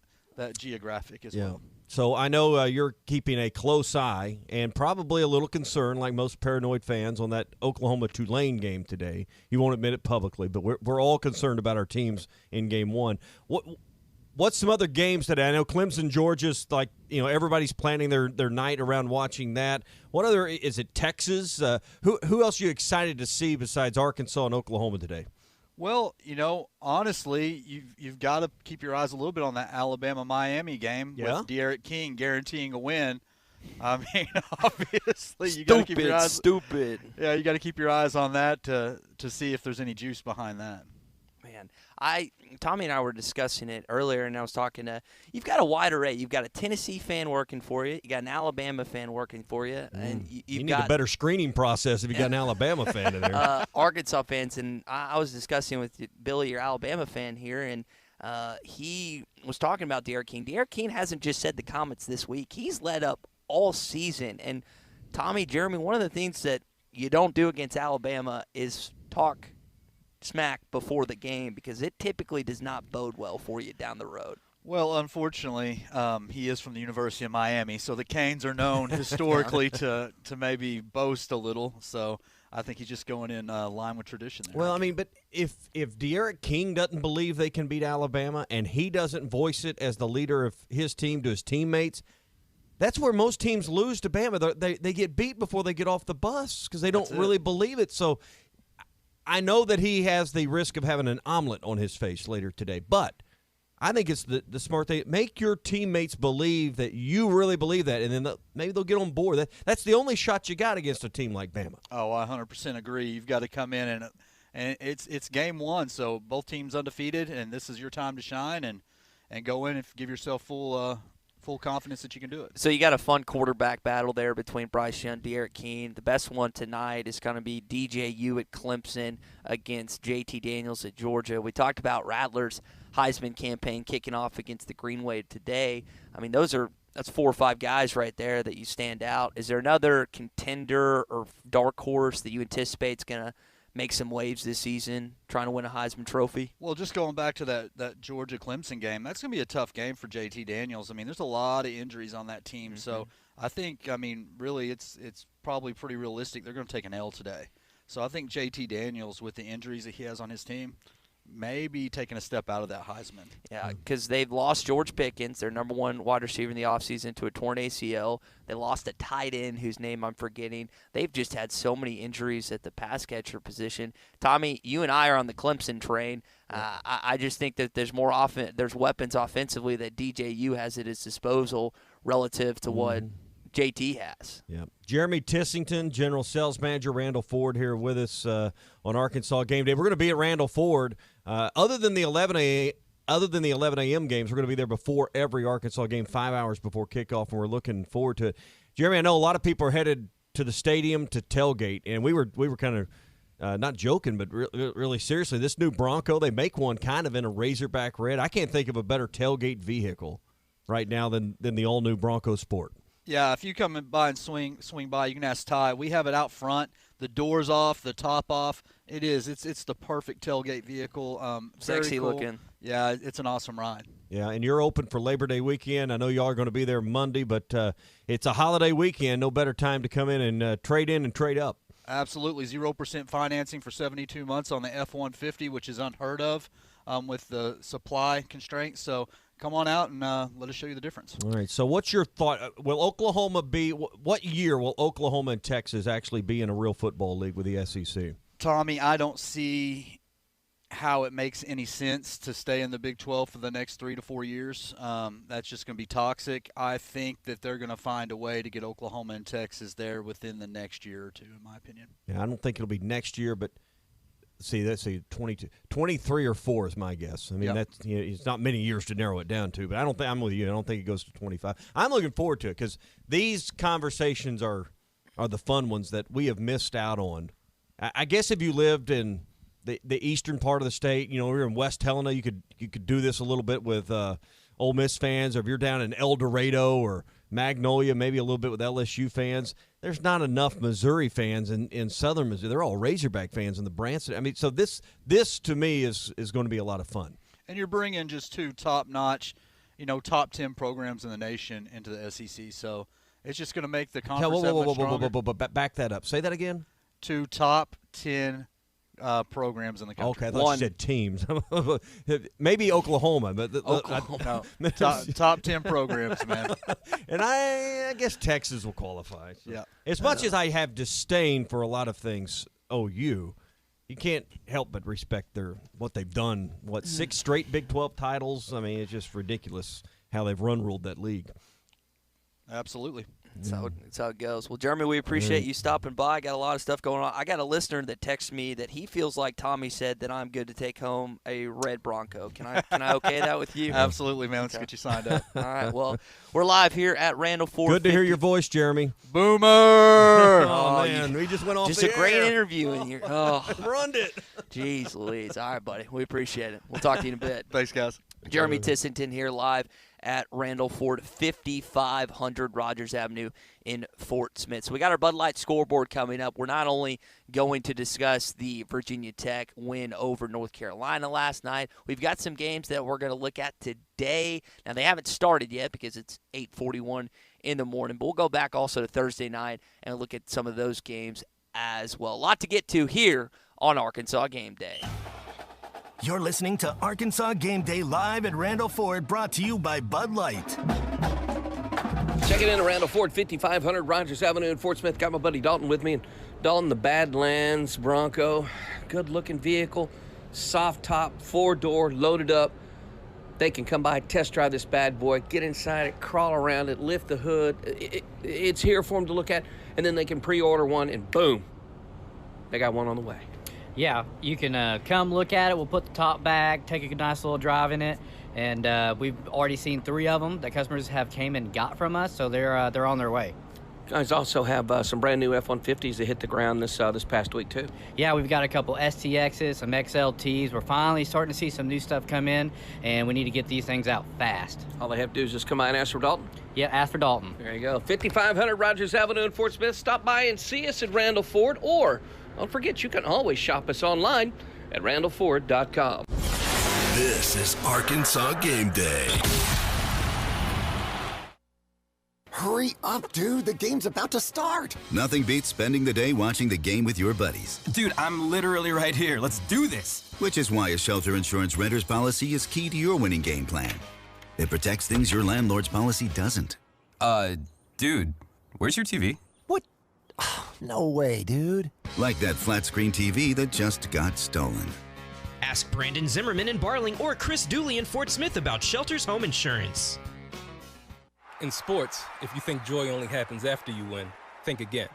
geographic as well. So I know you're keeping a close eye and probably a little concerned, like most paranoid fans, on that Oklahoma-Tulane game today. You won't admit it publicly, but we're all concerned about our teams in Game 1. What's some other games today? I know Clemson, Georgia's everybody's planning their night around watching that. What other is it? Texas? Who else are you excited to see besides Arkansas and Oklahoma today? Well, honestly, you've got to keep your eyes a little bit on that Alabama-Miami game with De'Aaron King guaranteeing a win. I mean, obviously, you got to keep your eyes. Stupid. Yeah, you got to keep your eyes on that to see if there's any juice behind that. Man, Tommy and I were discussing it earlier, and I was talking to you've got a wide array. You've got a Tennessee fan working for you. You got an Alabama fan working for you, and you need a better screening process if you got an Alabama fan in there. Arkansas fans, and I was discussing with Billy, your Alabama fan here, and he was talking about De'Aaron King. De'Aaron King hasn't just said the comments this week; he's led up all season. And Tommy, Jeremy, one of the things that you don't do against Alabama is talk smack before the game, because it typically does not bode well for you down the road. Well, unfortunately, he is from the University of Miami, so the Canes are known historically to maybe boast a little. So I think he's just going in line with tradition there. Well, I mean, but if De'Aaron King doesn't believe they can beat Alabama and he doesn't voice it as the leader of his team to his teammates, that's where most teams lose to Bama. They get beat before they get off the bus because they don't really believe it. So I know that he has the risk of having an omelet on his face later today, but I think it's the smart thing. Make your teammates believe that you really believe that, and then maybe they'll get on board. That's the only shot you got against a team like Bama. Oh, I 100% agree. You've got to come in, and it's game one, so both teams undefeated, and this is your time to shine and go in and give yourself full confidence that you can do it. So you got a fun quarterback battle there between Bryce Young and De'Aaron King. The best one tonight is going to be DJU at Clemson against JT Daniels at Georgia. We talked about Rattler's Heisman campaign kicking off against the Green Wave today. I mean, that's 4 or 5 guys right there that you stand out. Is there another contender or dark horse that you anticipate is going to make some waves this season, trying to win a Heisman Trophy? Well, just going back to that Georgia-Clemson game, that's going to be a tough game for JT Daniels. I mean, there's a lot of injuries on that team. So I think, really it's probably pretty realistic. They're going to take an L today. So I think JT Daniels, with the injuries that he has on his team, may be taking a step out of that Heisman. Yeah, because they've lost George Pickens, their number 1 wide receiver in the offseason, to a torn ACL. They lost a tight end whose name I'm forgetting. They've just had so many injuries at the pass catcher position. Tommy, you and I are on the Clemson train. I just think that there's there's weapons offensively that DJU has at his disposal relative to what JT has. Yeah. Jeremy Tissington, General Sales Manager, Randall Ford, here with us on Arkansas Game Day. We're going to be at Randall Ford. Other than the 11 a.m. games, we're going to be there before every Arkansas game, 5 hours before kickoff, and we're looking forward to it. Jeremy, I know a lot of people are headed to the stadium to tailgate, and we were kind of not joking, but really seriously. This new Bronco, they make one kind of in a Razorback red. I can't think of a better tailgate vehicle right now than the all-new Bronco Sport. Yeah, if you come by and swing by, you can ask Ty. We have it out front, the doors off, the top off. It's the perfect tailgate vehicle. Sexy cool. looking. Yeah, it's an awesome ride. Yeah, and you're open for Labor Day weekend. I know y'all are going to be there Monday, but it's a holiday weekend. No better time to come in and trade in and trade up. Absolutely. 0% financing for 72 months on the F-150, which is unheard of with the supply constraints. So come on out and let us show you the difference. All right. So what's your thought? Will Oklahoma what year will Oklahoma and Texas actually be in a real football league with the SEC? Tommy, I don't see how it makes any sense to stay in the Big 12 for the next 3 to 4 years. That's just going to be toxic. I think that they're going to find a way to get Oklahoma and Texas there within the next year or two, in my opinion. Yeah, I don't think it'll be next year, but let's see, 23 or 4 is my guess. I mean, that's it's not many years to narrow it down to, but I'm with you. I don't think it goes to 25. I'm looking forward to it because these conversations are the fun ones that we have missed out on. I guess if you lived in the eastern part of the state, we're in West Helena, you could do this a little bit with Ole Miss fans, or if you're down in El Dorado or Magnolia, maybe a little bit with LSU fans. There's not enough Missouri fans in southern Missouri. They're all Razorback fans in the Branson. I mean, so this to me is going to be a lot of fun. And you're bringing just 2 top-notch, top 10 programs in the nation into the SEC. So it's just going to make the conference that much stronger. Back that up. Say that again. 2 top 10 programs in the country. Okay, I thought you said teams. Maybe Oklahoma, but Oklahoma. No. top 10 programs, man. And I guess Texas will qualify. So. Yeah. As much as I have disdain for a lot of things, OU, you can't help but respect what they've done. 6 straight Big 12 titles? I mean, it's just ridiculous how they've ruled that league. Absolutely. That's how it goes. Well, Jeremy, we appreciate you stopping by. I got a lot of stuff going on. I got a listener that texted me that he feels like Tommy said that I'm good to take home a red Bronco. Can I okay that with you? Absolutely, man. Let's get you signed up. All right. Well, we're live here at Randall Ford. Good to hear your voice, Jeremy. Boomer! Oh, man. We just went off just the a great air. interview in here. Oh. Runned it. Jeez Louise. All right, buddy. We appreciate it. We'll talk to you in a bit. Thanks, guys. Jeremy Tissington here live at Randall Ford, 5500 Rogers Avenue in Fort Smith. So we got our Bud Light scoreboard coming up. We're not only going to discuss the Virginia Tech win over North Carolina last night, we've got some games that we're going to look at today. Now, they haven't started yet because it's 8:41 in the morning, but we'll go back also to Thursday night and look at some of those games as well. A lot to get to here on Arkansas Game Day. You're listening to Arkansas Game Day live at Randall Ford, brought to you by Bud Light. Check it in at Randall Ford, 5500 Rogers Avenue in Fort Smith. Got my buddy Dalton with me. And Dalton, the Badlands Bronco, good-looking vehicle, soft top, 4-door, loaded up. They can come by, test drive this bad boy, get inside it, crawl around it, lift the hood. It's here for them to look at, and then they can pre-order one, and boom, they got one on the way. Yeah, you can come look at it. We'll put the top back, take a nice little drive in it, and we've already seen 3 of them that customers have came and got from us, so they're on their way. Guys also have some brand new F-150s that hit the ground this past week too. Yeah, we've got a couple STXs, some XLTs. We're finally starting to see some new stuff come in, and we need to get these things out fast. All they have to do is just come by and ask for Dalton. Yeah, ask for Dalton. There you go. 5500 Rogers Avenue in Fort Smith. Stop by and see us at Randall Ford, or don't forget, you can always shop us online at randallford.com. This is Arkansas Game Day. Hurry up, dude. The game's about to start. Nothing beats spending the day watching the game with your buddies. Dude, I'm literally right here. Let's do this. Which is why a shelter insurance renter's policy is key to your winning game plan. It protects things your landlord's policy doesn't. Dude, where's your TV? What? No way, dude. Like that flat screen TV that just got stolen. Ask Brandon Zimmerman in Barling or Chris Dooley in Fort Smith about Shelter's home insurance. In sports, if you think joy only happens after you win, think again.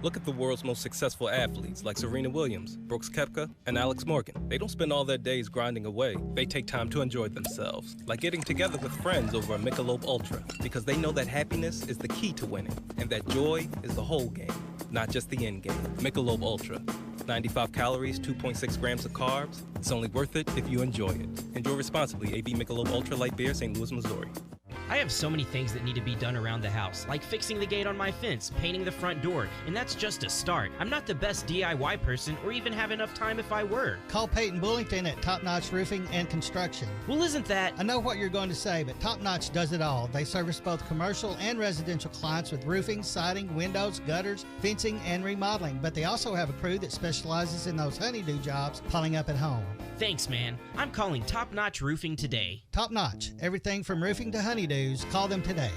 Look at the world's most successful athletes like Serena Williams, Brooks Koepka, and Alex Morgan. They don't spend all their days grinding away. They take time to enjoy themselves, like getting together with friends over a Michelob Ultra, because they know that happiness is the key to winning, and that joy is the whole game, not just the end game. Michelob Ultra. 95 calories, 2.6 grams of carbs. It's only worth it if you enjoy it. Enjoy responsibly. AB Michelob Ultra Light Beer, St. Louis, Missouri. I have so many things that need to be done around the house, like fixing the gate on my fence, painting the front door, and that's just a start. I'm not the best DIY person or even have enough time if I were. Call Peyton Bullington at Top Notch Roofing and Construction. Well, isn't that... I know what you're going to say, but Top Notch does it all. They service both commercial and residential clients with roofing, siding, windows, gutters, fencing, and remodeling, but they also have a crew that specializes in those honeydew jobs piling up at home. Thanks, man. I'm calling Top Notch Roofing today. Top Notch. Everything from roofing to honeydews. Call them today.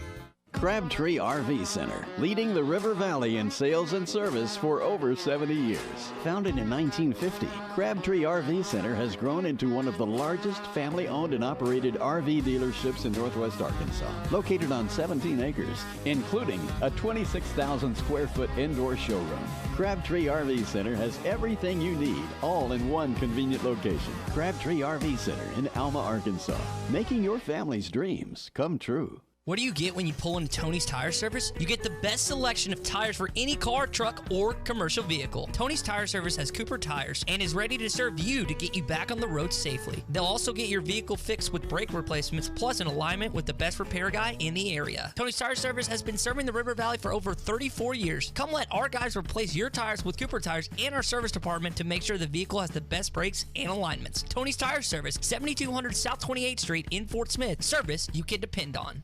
Crabtree RV Center, leading the River Valley in sales and service for over 70 years. Founded in 1950, Crabtree RV Center has grown into one of the largest family-owned and operated RV dealerships in Northwest Arkansas. Located on 17 acres, including a 26,000 square foot indoor showroom. Crabtree RV Center has everything you need, all in one convenient location. Crabtree RV Center in Alma, Arkansas, making your family's dreams come true. What do you get when you pull into Tony's Tire Service? You get the best selection of tires for any car, truck, or commercial vehicle. Tony's Tire Service has Cooper tires and is ready to serve you to get you back on the road safely. They'll also get your vehicle fixed with brake replacements plus an alignment with the best repair guy in the area. Tony's Tire Service has been serving the River Valley for over 34 years. Come let our guys replace your tires with Cooper tires and our service department to make sure the vehicle has the best brakes and alignments. Tony's Tire Service, 7200 South 28th Street in Fort Smith. Service you can depend on.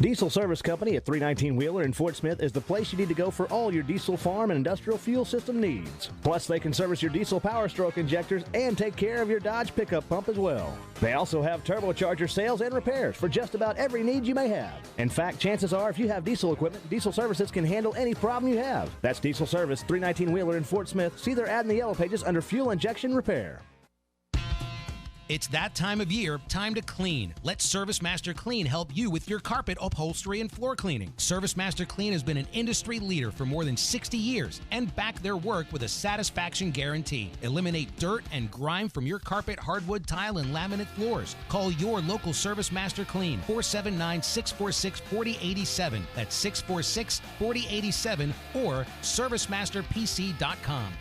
Diesel Service Company at 319 Wheeler in Fort Smith is the place you need to go for all your diesel farm and industrial fuel system needs. Plus, they can service your diesel Power Stroke injectors and take care of your Dodge pickup pump as well. They also have turbocharger sales and repairs for just about every need you may have. In fact, chances are if you have diesel equipment, Diesel Services can handle any problem you have. That's Diesel Service, 319 Wheeler in Fort Smith. See their ad in the yellow pages under Fuel Injection Repair. It's that time of year, time to clean. Let Service Master Clean help you with your carpet, upholstery, and floor cleaning. Service Master Clean has been an industry leader for more than 60 years and back their work with a satisfaction guarantee. Eliminate dirt and grime from your carpet, hardwood, tile, and laminate floors. Call your local Service Master Clean, 479-646-4087. That's 646-4087 or ServiceMasterPC.com.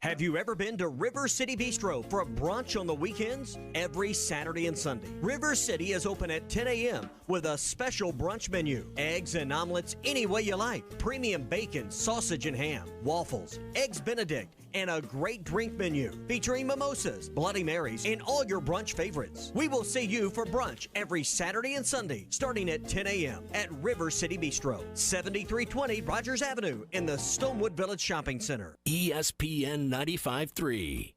Have you ever been to River City Bistro for a brunch on the weekends? Every Saturday and Sunday, River City is open at 10 a.m. with a special brunch menu. Eggs and omelets any way you like. Premium bacon, sausage and ham, waffles, eggs Benedict, and a great drink menu featuring mimosas, Bloody Marys, and all your brunch favorites. We will see you for brunch every Saturday and Sunday starting at 10 a.m. at River City Bistro, 7320 Rogers Avenue in the Stonewood Village Shopping Center. ESPN 95.3.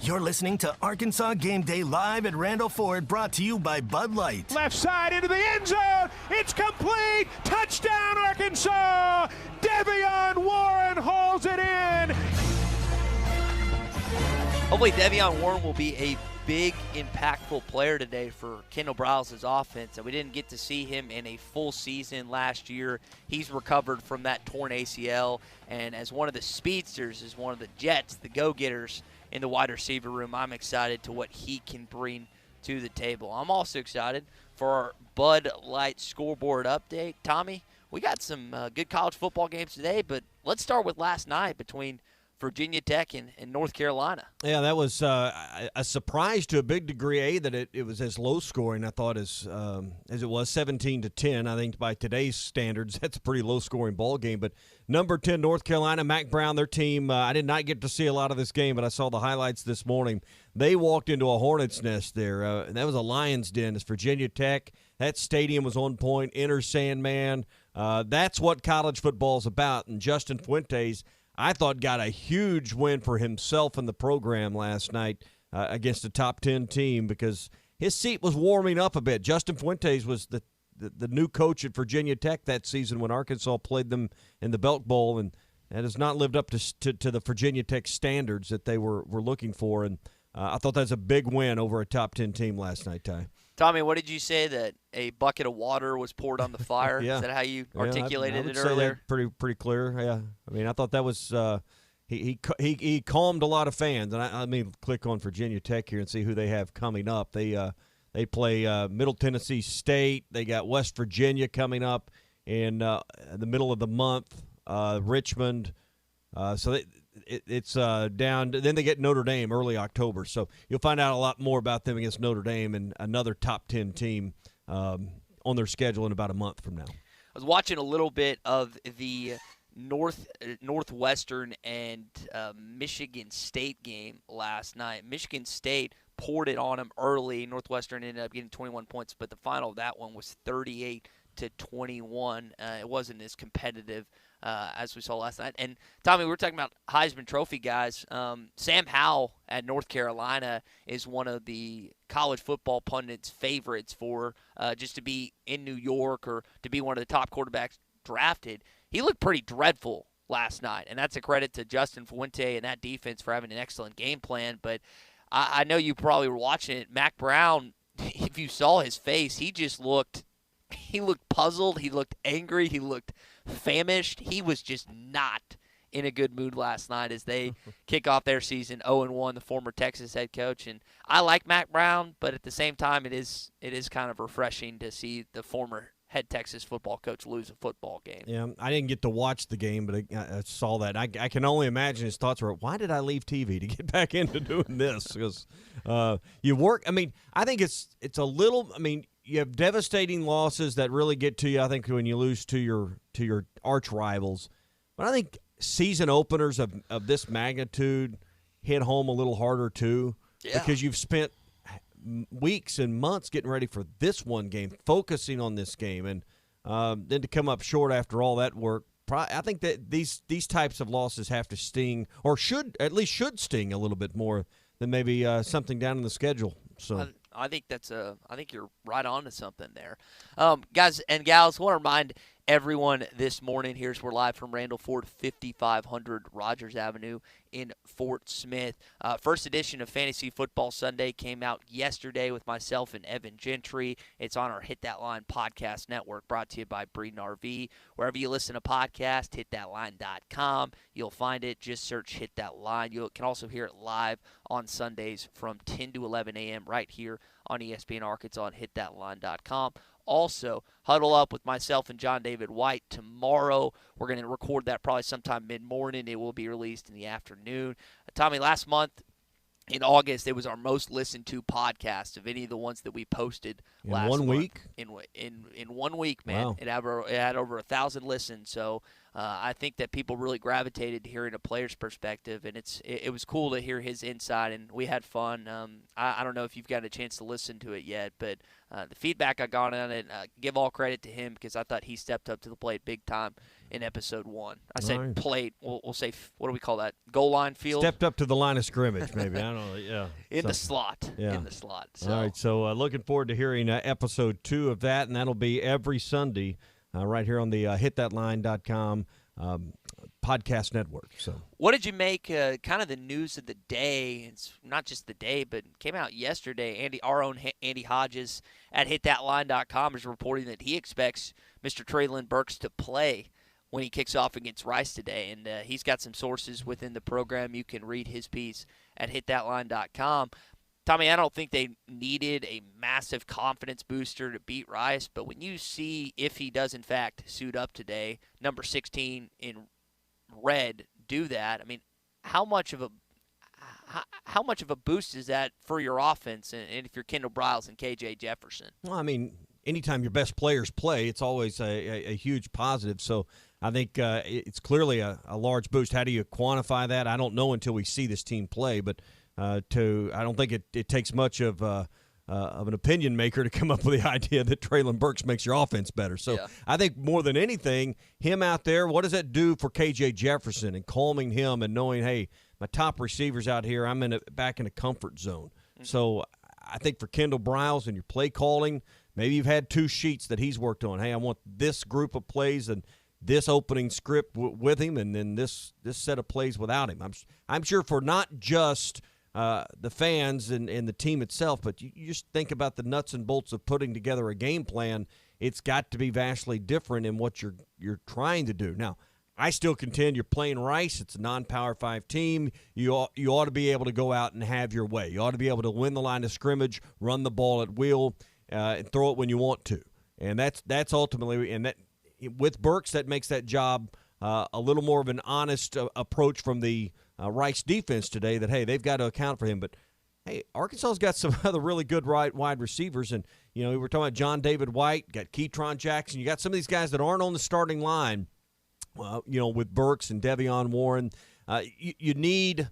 You're listening to Arkansas Game Day live at Randall Ford, brought to you by Bud Light. Left side into the end zone. It's complete. Touchdown, Arkansas. Devion Warren hauls it in. Hopefully Devion Warren will be a big, impactful player today for Kendall Browse's offense. And we didn't get to see him in a full season last year. He's recovered from that torn ACL. And as one of the speedsters, as one of the Jets, the go-getters in the wide receiver room, I'm excited to what he can bring to the table. I'm also excited for our Bud Light scoreboard update. Tommy, we got some good college football games today, but let's start with last night between Virginia Tech and North Carolina. Yeah, that was a surprise to a big degree, that it was as low scoring, I thought, as it was, 17-10. I think by today's standards, that's a pretty low scoring ball game. But number 10, North Carolina, Mac Brown, their team, I did not get to see a lot of this game, but I saw the highlights this morning. They walked into a hornet's nest there. That was a lion's den. It's Virginia Tech. That stadium was on point, inner Sandman. That's what college football is about. And Justin Fuentes, I thought, got a huge win for himself and the program last night against a top 10 team because his seat was warming up a bit. Justin Fuentes was the new coach at Virginia Tech that season when Arkansas played them in the Belk Bowl, and that has not lived up to the Virginia Tech standards that they were looking for. And I thought that was a big win over a top 10 team last night, Ty. Tommy, what did you say, that a bucket of water was poured on the fire? Yeah. Is that how you articulated I would it say earlier? That pretty clear. Yeah, I mean, I thought that was he calmed a lot of fans. And I mean, click on Virginia Tech here and see who they have coming up. They play Middle Tennessee State. They got West Virginia coming up in the middle of the month. Richmond. So it's down. Then they get Notre Dame early October. So you'll find out a lot more about them against Notre Dame and another top 10 team on their schedule in about a month from now. I was watching a little bit of the Northwestern and Michigan State game last night. Michigan State poured it on them early. Northwestern ended up getting 21 points, but the final of that one was 38-21. It wasn't as competitive as we saw last night. And, Tommy, we were talking about Heisman Trophy guys. Sam Howell at North Carolina is one of the college football pundits' favorites for just to be in New York or to be one of the top quarterbacks drafted. He looked pretty dreadful last night, and that's a credit to Justin Fuente and that defense for having an excellent game plan. But I know you probably were watching it. Mac Brown, if you saw his face, he looked puzzled. He looked angry. He looked famished. He was just not in a good mood last night as they kick off their season 0-1, the former Texas head coach. And I like Mac Brown, but at the same time, it is kind of refreshing to see the former head Texas football coach lose a football game. Yeah, I didn't get to watch the game, but I saw that. I can only imagine his thoughts were, why did I leave TV to get back into doing this? Because you work. I mean, I think it's a little. I mean, you have devastating losses that really get to you. I think when you lose to your arch rivals, but I think season openers of this magnitude hit home a little harder too, because you've spent weeks and months getting ready for this one game, focusing on this game, and then to come up short after all that work. I think that these types of losses have to sting, or should sting a little bit more than maybe something down in the schedule. So I think I think you're right on to something there. Guys and gals, I want to remind everyone this morning, we're live from Randall Ford, 5500 Rogers Avenue in Fort Smith. First edition of Fantasy Football Sunday came out yesterday with myself and Evan Gentry. It's on our Hit That Line podcast network, brought to you by Breeden RV. Wherever you listen to podcasts, hitthatline.com. You'll find it. Just search Hit That Line. You can also hear it live on Sundays from 10 to 11 a.m. right here on ESPN Arkansas and hitthatline.com. Also, huddle up with myself and John David White tomorrow. We're going to record that probably sometime mid-morning. It will be released in the afternoon. Tommy, last month in August, it was our most listened to podcast of any of the ones that we posted last month. Week? In 1 week, man. Wow. It had over 1,000 listens. So I think that people really gravitated to hearing a player's perspective, and it was cool to hear his insight, and we had fun. I don't know if you've got a chance to listen to it yet, but the feedback I got on it, give all credit to him, because I thought he stepped up to the plate big time in episode 1. I say Nice. plate. We'll say, what do we call that? Goal line field? Stepped up to the line of scrimmage, maybe. I don't know. Yeah. In the slot. Yeah. In the slot. So. All right, so looking forward to hearing episode 2 of that, and that'll be every Sunday right here on the hitthatline.com podcast network. So, what did you make kind of the news of the day? It's not just the day, but it came out yesterday. Our own Andy Hodges at hitthatline.com is reporting that he expects Mr. Traylen Burks to play when he kicks off against Rice today, and he's got some sources within the program. You can read his piece at hitthatline.com. Tommy, I don't think they needed a massive confidence booster to beat Rice, but when you see, if he does in fact suit up today, number 16 in red do that, I mean, how much of a boost is that for your offense, and if you're Kendall Briles and KJ Jefferson? well, I mean, anytime your best players play, it's always a huge positive. So I think it's clearly a large boost. How do you quantify that? I don't know until we see this team play, but I don't think it takes much of an opinion maker to come up with the idea that Traylen Burks makes your offense better. So yeah. I think more than anything, him out there, what does that do for KJ Jefferson and calming him and knowing, hey, my top receivers out here, I'm back in a comfort zone. Mm-hmm. So I think for Kendall Briles and your play calling, maybe you've had 2 sheets that he's worked on. Hey, I want this group of plays and this opening script with him, and then this set of plays without him. I'm sure for not just the fans and the team itself, but you just think about the nuts and bolts of putting together a game plan. It's got to be vastly different in what you're trying to do. Now, I still contend you're playing Rice. It's a non-Power 5 team. You ought to be able to go out and have your way. You ought to be able to win the line of scrimmage, run the ball at will, and throw it when you want to. And that's ultimately, and that with Burks, that makes that job a little more of an honest approach from the Rice defense today, that, hey, they've got to account for him. But, hey, Arkansas's got some other really good wide receivers. And, we were talking about John David White, got Keytron Jackson. You got some of these guys that aren't on the starting line, with Burks and Devion Warren. You need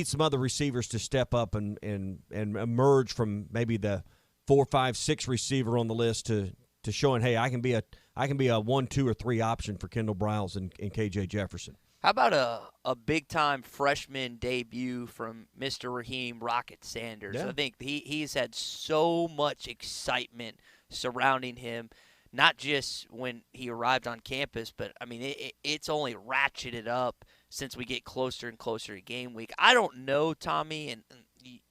some other receivers to step up and emerge from maybe the 4, 5, 6 receiver on the list to showing, hey, I can be a 1, 2, or 3 option for Kendall Briles and KJ Jefferson. How about a big-time freshman debut from Mr. Raheem Rocket Sanders? Yeah. I think he's had so much excitement surrounding him, not just when he arrived on campus, but, I mean, it's only ratcheted up since we get closer and closer to game week. I don't know, Tommy, and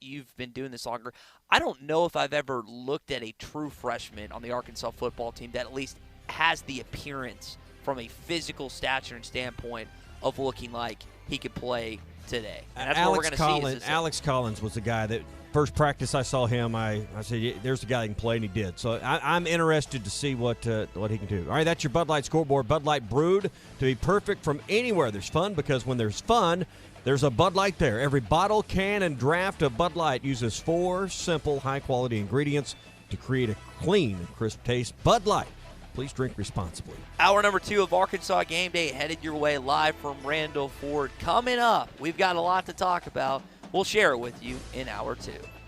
you've been doing this longer, I don't know if I've ever looked at a true freshman on the Arkansas football team that at least has the appearance from a physical stature and standpoint of looking like he could play today. And that's what we're going to see. Alex Collins was the guy that first practice I saw him, I said, yeah, there's the guy that can play, and he did. So I'm interested to see what he can do. All right, that's your Bud Light scoreboard. Bud Light brewed to be perfect from anywhere there's fun, because when there's fun, there's a Bud Light there. Every bottle, can, and draft of Bud Light uses 4 simple, high-quality ingredients to create a clean and crisp taste. Bud Light. Please drink responsibly. Hour number 2 of Arkansas Game Day headed your way live from Randall Ford. Coming up, we've got a lot to talk about. We'll share it with you in hour 2.